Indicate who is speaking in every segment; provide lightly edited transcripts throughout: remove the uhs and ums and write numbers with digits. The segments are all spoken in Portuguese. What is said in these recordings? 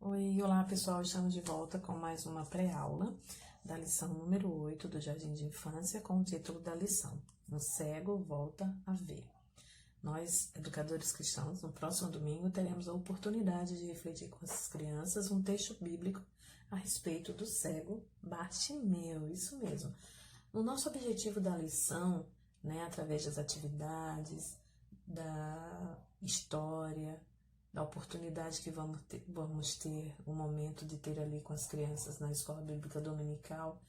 Speaker 1: Oi, olá pessoal, estamos de volta com mais uma pré-aula da lição número 8 do Jardim de Infância com o título da lição: O cego volta a ver. Nós, educadores cristãos, no próximo domingo teremos a oportunidade de refletir com as crianças um texto bíblico a respeito do cego Bartimeu, isso mesmo. O nosso objetivo da lição, através das atividades, da história, da oportunidade que vamos ter o momento de ter ali com as crianças na escola bíblica dominical,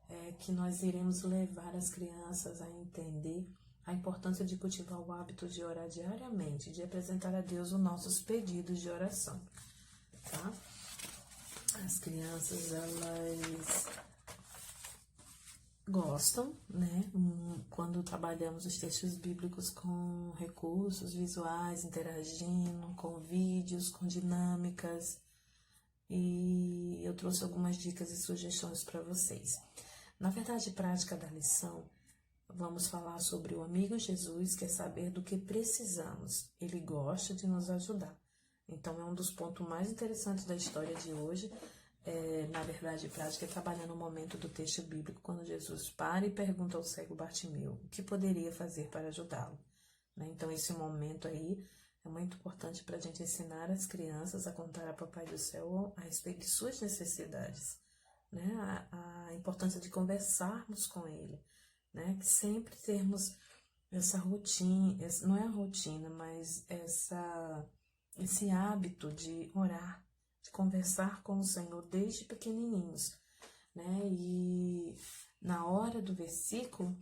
Speaker 1: é que nós iremos levar as crianças a entender a importância de cultivar o hábito de orar diariamente, de apresentar a Deus os nossos pedidos de oração, tá? As crianças, elas gostam, quando trabalhamos os textos bíblicos com recursos visuais, interagindo, com vídeos, com dinâmicas, e eu trouxe algumas dicas e sugestões para vocês. Na verdade prática da lição, vamos falar sobre o amigo Jesus, quer saber do que precisamos. Ele gosta de nos ajudar. Então, é um dos pontos mais interessantes da história de hoje. Na verdade prática, é trabalhar no momento do texto bíblico, quando Jesus para e pergunta ao cego Bartimeu o que poderia fazer para ajudá-lo. Então, esse momento aí é muito importante para a gente ensinar as crianças a contar a Papai do Céu a respeito de suas necessidades, a importância de conversarmos com Ele, que sempre termos essa rotina, não é a rotina, mas esse hábito de orar, de conversar com o Senhor desde pequenininhos, E na hora do versículo,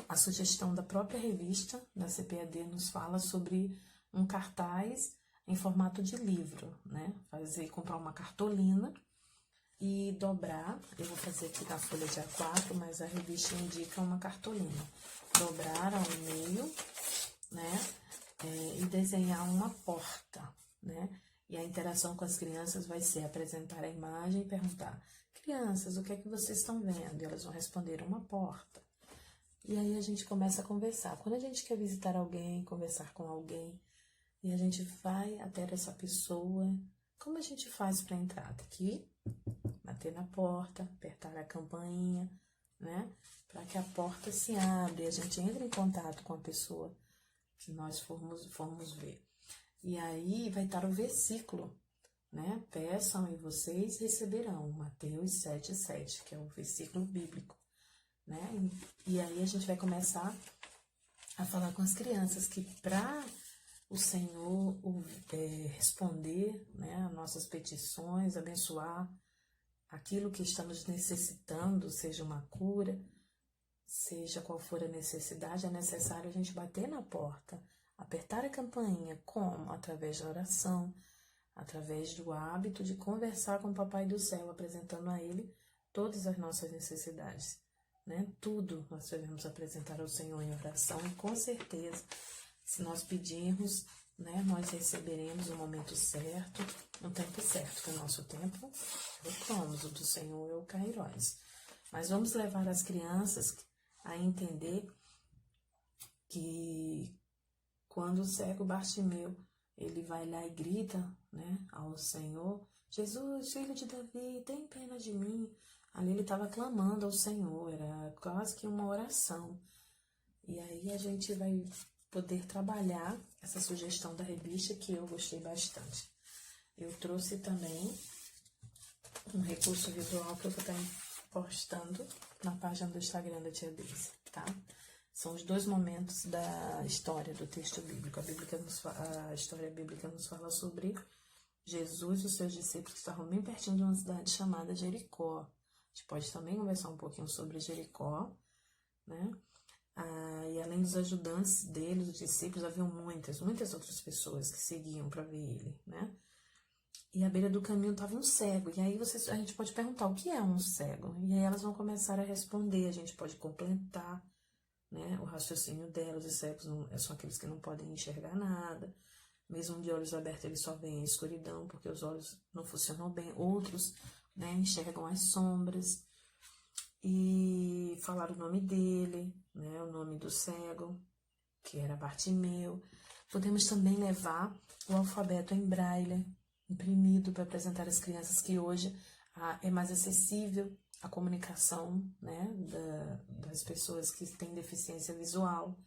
Speaker 1: a sugestão da própria revista da CPAD nos fala sobre um cartaz em formato de livro, comprar uma cartolina e dobrar. Eu vou fazer aqui na folha de A4, mas a revista indica uma cartolina. Dobrar ao meio, e desenhar uma porta, E a interação com as crianças vai ser apresentar a imagem e perguntar: crianças, o que é que vocês estão vendo? E elas vão responder: uma porta. E aí a gente começa a conversar. Quando a gente quer visitar alguém, conversar com alguém, e a gente vai até essa pessoa, como a gente faz para entrar? Tem que bater na porta, apertar a campainha, para que a porta se abra e a gente entre em contato com a pessoa que nós formos ver. E aí vai estar o versículo, Peçam e vocês receberão, Mateus 7,7, que é o versículo bíblico, E aí a gente vai começar a falar com as crianças que para o Senhor responder, as nossas petições, abençoar aquilo que estamos necessitando, seja uma cura, seja qual for a necessidade, é necessário a gente bater na porta, apertar a campainha. Como? Através da oração, através do hábito de conversar com o Papai do Céu, apresentando a Ele todas as nossas necessidades, Tudo nós devemos apresentar ao Senhor em oração, e com certeza, se nós pedirmos, nós receberemos o momento certo, no tempo certo, que o nosso tempo é o Cronos, o do Senhor é o Kairos. Mas vamos levar as crianças a entender que quando o cego Bartimeu, ele vai lá e grita, ao Senhor: Jesus, filho de Davi, tem pena de mim. Ali ele estava clamando ao Senhor, era quase que uma oração. E aí a gente vai poder trabalhar essa sugestão da revista, que eu gostei bastante. Eu trouxe também um recurso visual que eu vou estar postando na página do Instagram da Tia Deise, tá? São os dois momentos da história do texto bíblico. A história bíblica nos fala sobre Jesus e os seus discípulos que estavam bem pertinho de uma cidade chamada Jericó. A gente pode também conversar um pouquinho sobre Jericó, e além dos ajudantes dele, os discípulos, haviam muitas outras pessoas que seguiam para ver ele, E à beira do caminho estava um cego. E aí a gente pode perguntar: o que é um cego? E aí elas vão começar a responder. A gente pode completar, o raciocínio delas. Os cegos são aqueles que não podem enxergar nada. Mesmo de olhos abertos, eles só veem a escuridão, porque os olhos não funcionam bem. Outros, enxergam as sombras. E falar o nome dele, o nome do cego, que era Bartimeu. Podemos também levar o alfabeto em braille. imprimido para apresentar às crianças, que hoje é mais acessível a comunicação, né, das pessoas que têm deficiência visual,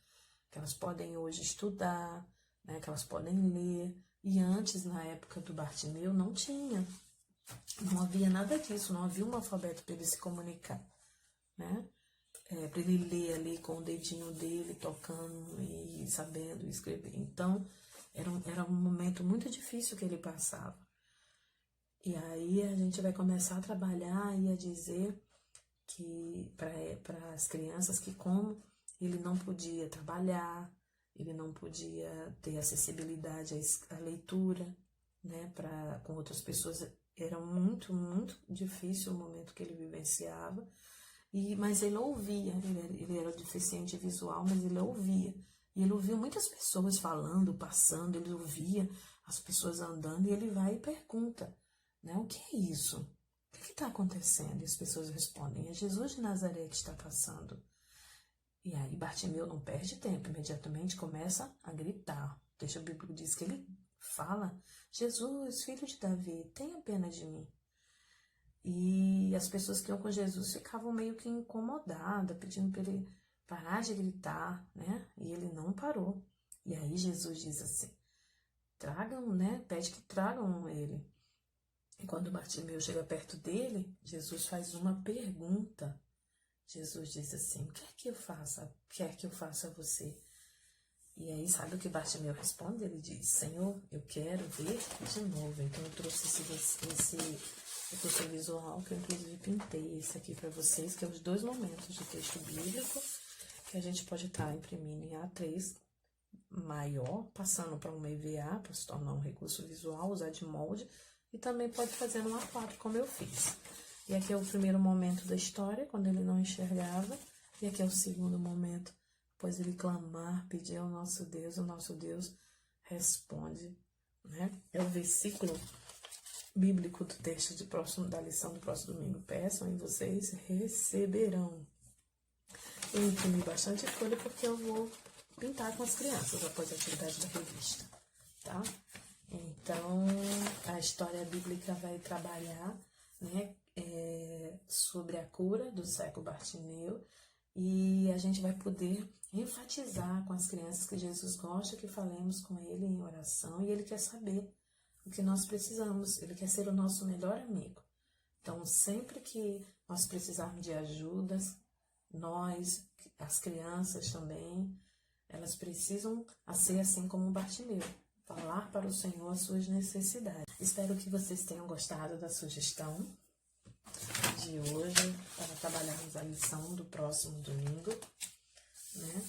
Speaker 1: que elas podem hoje estudar, né, que elas podem ler. E antes, na época do Bartimeu, não havia nada disso, não havia um alfabeto para ele se comunicar, né? Para ele ler ali com o dedinho dele, tocando e sabendo escrever. Então, era um momento muito difícil que ele passava. E aí a gente vai começar a trabalhar e a dizer que para as crianças que, como ele não podia trabalhar, ele não podia ter acessibilidade à leitura, né, com outras pessoas, era muito, muito difícil o momento que ele vivenciava. Mas ele ouvia, ele era deficiente visual, mas ele ouvia. E ele ouvia muitas pessoas falando, passando, ele ouvia as pessoas andando e ele vai e pergunta, né, o que é isso? O que está acontecendo? E as pessoas respondem, é Jesus de Nazaré que está passando. E aí Bartimeu não perde tempo, imediatamente começa a gritar. O texto bíblico diz que ele fala, Jesus, filho de Davi, tenha pena de mim. E as pessoas que iam com Jesus ficavam meio que incomodadas, pedindo para ele parar de gritar, né? E ele não parou. E aí Jesus diz assim, tragam, né? Pede que tragam ele. E quando Bartimeu chega perto dele, Jesus faz uma pergunta. Jesus diz assim, o que é que eu faça? Quer que eu faça a você? E aí, sabe o que Bartimeu responde? Ele diz, Senhor, eu quero ver de novo. Então, eu trouxe esse recurso visual, que eu inclusive pintei esse aqui para vocês, que é os dois momentos do texto bíblico, que a gente pode estar imprimindo em A3 maior, passando para um EVA, para se tornar um recurso visual, usar de molde, e também pode fazer no A4, como eu fiz. E aqui é o primeiro momento da história, quando ele não enxergava, e aqui é o segundo momento, pois ele clamar, pedir ao nosso Deus, o nosso Deus responde, né? É o versículo bíblico do texto da lição do próximo domingo. Peçam e vocês receberão. Eu imprimi bastante folha porque eu vou pintar com as crianças após a atividade da revista, tá? Então, a história bíblica vai trabalhar, né, sobre a cura do cego Bartimeu, e a gente vai poder enfatizar com as crianças que Jesus gosta que falemos com ele em oração, e ele quer saber o que nós precisamos, ele quer ser o nosso melhor amigo. Então, sempre que nós precisarmos de ajuda, nós, as crianças também, elas precisam ser assim como Bartimeu, falar para o Senhor as suas necessidades. Espero que vocês tenham gostado da sugestão de hoje para trabalharmos a lição do próximo domingo, né?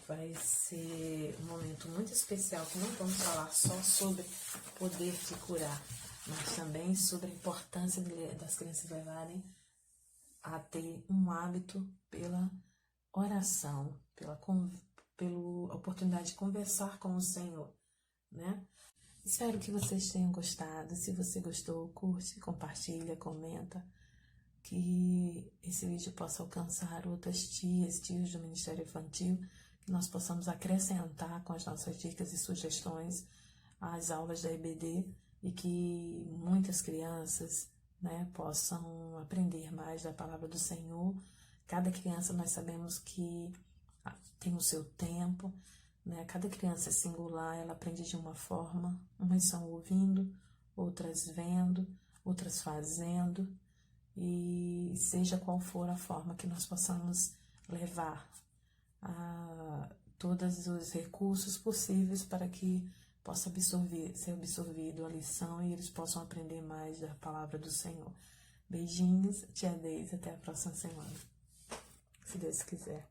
Speaker 1: Vai ser um momento muito especial, que não vamos falar só sobre o poder de curar, mas também sobre a importância das crianças levarem a ter um hábito pela oração, pela oportunidade de conversar com o Senhor, né? Espero que vocês tenham gostado. Se você gostou, curte, compartilha, comenta, que esse vídeo possa alcançar outras tios do Ministério Infantil, que nós possamos acrescentar com as nossas dicas e sugestões às aulas da EBD, e que muitas crianças, né, possam aprender mais da palavra do Senhor. Cada criança, nós sabemos que tem o seu tempo, né? Cada criança é singular, ela aprende de uma forma, umas são ouvindo, outras vendo, outras fazendo, e seja qual for a forma que nós possamos levar a todos os recursos possíveis para que possa ser absorvido a lição e eles possam aprender mais da palavra do Senhor. Beijinhos, tia Deise, até a próxima semana, se Deus quiser.